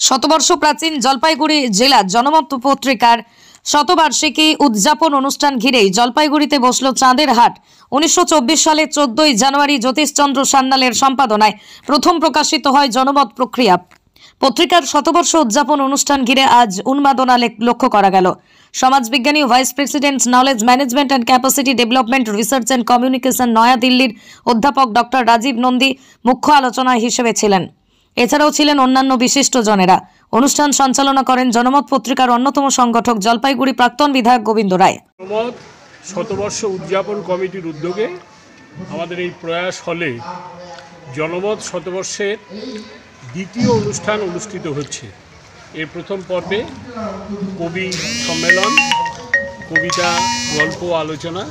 শতবর্ষ প্রাচীন জলপাইগুড়ি জেলা জনমত পত্রিকার শতবার্ষিকী উদযাপন অনুষ্ঠান ঘিরেই জলপাইগুড়িতে বসল চাঁদের হাট। 1924 সালে 14 জানুয়ারি জ্যোতিষচন্দ্র সান্যালের সম্পাদনায় প্রথম প্রকাশিত হয় জনমত প্রক্রিয়া পত্রিকার শতবর্ষ উদযাপন অনুষ্ঠান ঘিরে আজ উন্মাদনা লক্ষ্য করা গেল। সমাজবিজ্ঞানী ও vice president knowledge management and capacity development research and communication নয়াদিল্লির অধ্যাপক ডক্টর রাজীব নন্দী মুখ্য আলোচনা হিসেবে ছিলেন। এছাড়াও ছিলেন অন্যান্য বিশিষ্টজনেরা। অনুষ্ঠান সঞ্চালনা করেন জনমত পত্রিকার অন্যতম সংগঠক জলপাইগুড়ি প্রাক্তন বিধায়ক গোবিন্দ রায়। জনমত শতবর্ষ উদযাপন কমিটির উদ্যোগে আমাদের এই প্রয়াস হলে জনমত শতবর্ষের দ্বিতীয় অনুষ্ঠান অনুষ্ঠিত হচ্ছে। এর প্রথম পর্বে কবি সম্মেলন, কবিতা, গল্প, আলোচনা।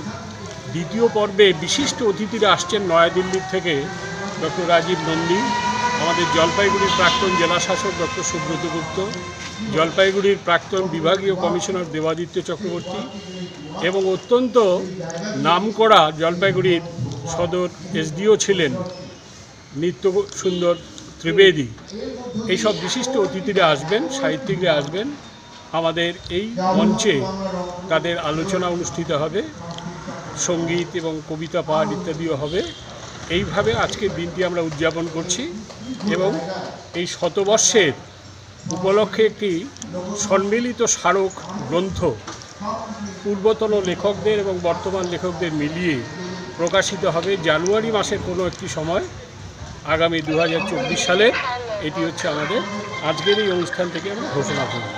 দ্বিতীয় পর্বে বিশিষ্ট অতিথিরা আসছেন নয়াদিল্লির থেকে ডক্টর রাজীব নন্দী, আমাদের জলপাইগুড়ির প্রাক্তন জেলাশাসক ডক্টর সুব্রত গুপ্ত, জলপাইগুড়ির প্রাক্তন বিভাগীয় কমিশনার দেবাদিত্য চক্রবর্তী এবং অত্যন্ত নামকরা জলপাইগুড়ির সদর এসডিও ছিলেন নিত্য সুন্দর ত্রিবেদী। এইসব বিশিষ্ট অতিথিরা আসবেন, সাহিত্যিকরা আসবেন। আমাদের এই মঞ্চে তাদের আলোচনা অনুষ্ঠিত হবে, সঙ্গীত এবং কবিতা পাঠ ইত্যাদিও হবে। এইভাবে আজকের দিনটি আমরা উদযাপন করছি এবং এই শতবর্ষের উপলক্ষে একটি সম্মিলিত স্মারক গ্রন্থ পূর্বতন লেখকদের এবং বর্তমান লেখকদের মিলিয়ে প্রকাশিত হবে জানুয়ারি মাসের কোনো একটি সময় আগামী 2024 সালে। এটি হচ্ছে আমাদের আজকের এই অনুষ্ঠান থেকে আমরা ঘোষণা করব।